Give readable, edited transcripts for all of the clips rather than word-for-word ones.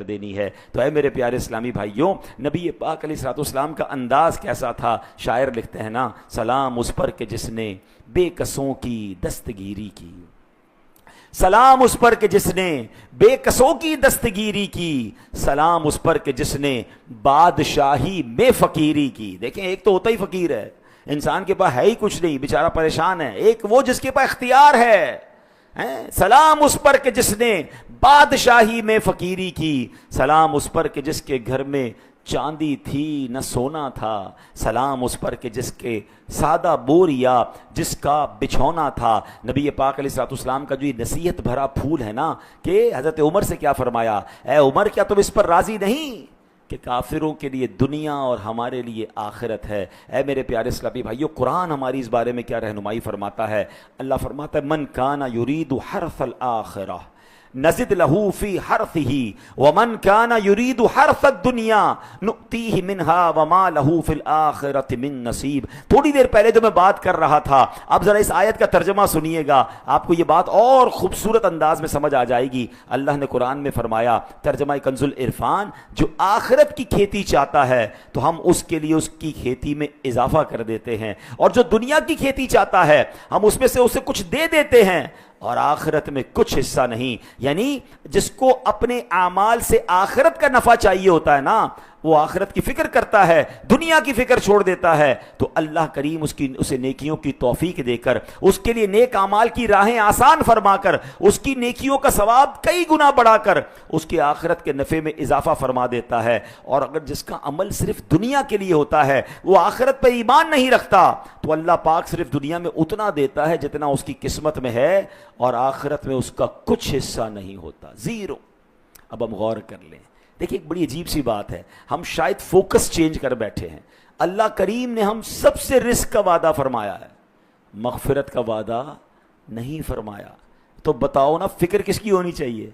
دینی ہے۔ تو اے میرے پیارے اسلامی بھائیوں، نبی پاک علیہ الصلوۃ والسلام کا انداز کیسا تھا؟ شاعر لکھتے ہیں نا، سلام اس پر کہ جس نے بے کسوں کی دستگیری کی، سلام اس پر کہ جس نے بے کسوں کی دستگیری کی، سلام اس پر کہ جس نے بادشاہی میں فقیری کی۔ دیکھیں، ایک تو ہوتا ہی فقیر ہے، انسان کے پاس ہے ہی کچھ نہیں، بیچارہ پریشان ہے، ایک وہ جس کے پاس اختیار ہے۔ سلام اس پر کہ جس نے بادشاہی میں فقیری کی، سلام اس پر کہ جس کے گھر میں چاندی تھی نہ سونا تھا، سلام اس پر کہ جس کے سادہ بوریا جس کا بچھونا تھا۔ نبی پاک علیہ الصلوۃ والسلام کا جو یہ نصیحت بھرا پھول ہے نا، کہ حضرت عمر سے کیا فرمایا، اے عمر کیا تم اس پر راضی نہیں کہ کافروں کے لیے دنیا اور ہمارے لیے آخرت ہے؟ اے میرے پیارے اسلامی بھائیو، قرآن ہماری اس بارے میں کیا رہنمائی فرماتا ہے؟ اللہ فرماتا ہے، من کان یرید حرث الآخرہ نزد لہ فی حرثہ ومن کان یرید حرث الدنیا نؤتیہ منہا وما لہ فی الآخرۃ من نصیب۔ تھوڑی دیر پہلے جو میں بات کر رہا تھا، اب ذرا اس آیت کا ترجمہ سنیے گا، آپ کو یہ بات اور خوبصورت انداز میں سمجھ آ جائے گی۔ اللہ نے قرآن میں فرمایا، ترجمہ کنز العرفان، جو آخرت کی کھیتی چاہتا ہے تو ہم اس کے لیے اس کی کھیتی میں اضافہ کر دیتے ہیں، اور جو دنیا کی کھیتی چاہتا ہے ہم اس میں سے اسے کچھ دے دیتے ہیں، اور آخرت میں کچھ حصہ نہیں۔ یعنی جس کو اپنے اعمال سے آخرت کا نفع چاہیے ہوتا ہے نا، وہ آخرت کی فکر کرتا ہے، دنیا کی فکر چھوڑ دیتا ہے، تو اللہ کریم اسے نیکیوں کی توفیق دے کر، اس کے لیے نیک اعمال کی راہیں آسان فرما کر، اس کی نیکیوں کا ثواب کئی گنا بڑھا کر اس کے آخرت کے نفع میں اضافہ فرما دیتا ہے۔ اور اگر جس کا عمل صرف دنیا کے لیے ہوتا ہے، وہ آخرت پہ ایمان نہیں رکھتا، تو اللہ پاک صرف دنیا میں اتنا دیتا ہے جتنا اس کی قسمت میں ہے، اور آخرت میں اس کا کچھ حصہ نہیں ہوتا، زیرو۔ اب ہم غور کر لیں، دیکھیں ایک بڑی عجیب سی بات ہے، ہم شاید فوکس چینج کر بیٹھے ہیں۔ اللہ کریم نے ہم سب سے رزق کا وعدہ فرمایا ہے، مغفرت کا وعدہ نہیں فرمایا۔ تو بتاؤ نا، فکر کس کی ہونی چاہیے؟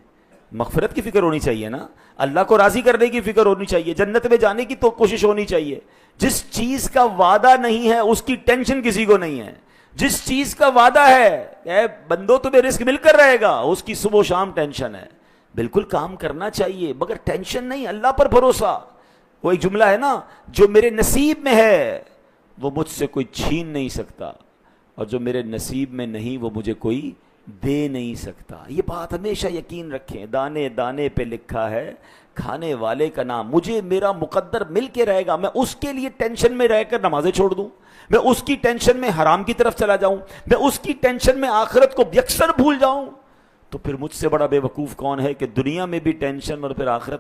مغفرت کی فکر ہونی چاہیے نا، اللہ کو راضی کرنے کی فکر ہونی چاہیے، جنت میں جانے کی تو کوشش ہونی چاہیے۔ جس چیز کا وعدہ نہیں ہے اس کی ٹینشن کسی کو نہیں ہے، جس چیز کا وعدہ ہے، اے بندو تمہیں رزق مل کر رہے گا، اس کی صبح و شام ٹینشن ہے۔ بالکل کام کرنا چاہیے مگر ٹینشن نہیں، اللہ پر بھروسہ۔ وہ ایک جملہ ہے نا، جو میرے نصیب میں ہے وہ مجھ سے کوئی چھین نہیں سکتا، اور جو میرے نصیب میں نہیں وہ مجھے کوئی دے نہیں سکتا۔ یہ بات ہمیشہ یقین رکھیں، دانے دانے پہ لکھا ہے کھانے والے کا نام، مجھے میرا مقدر مل کے رہے گا۔ میں اس کے لیے ٹینشن میں رہ کر نمازیں چھوڑ دوں، میں اس کی ٹینشن میں حرام کی طرف چلا جاؤں، میں اس کی ٹینشن میں آخرت کو یکسر بھول جاؤں، تو پھر مجھ سے بڑا بے وقوف کون ہے کہ دنیا میں بھی ٹینشن اور پھر آخرت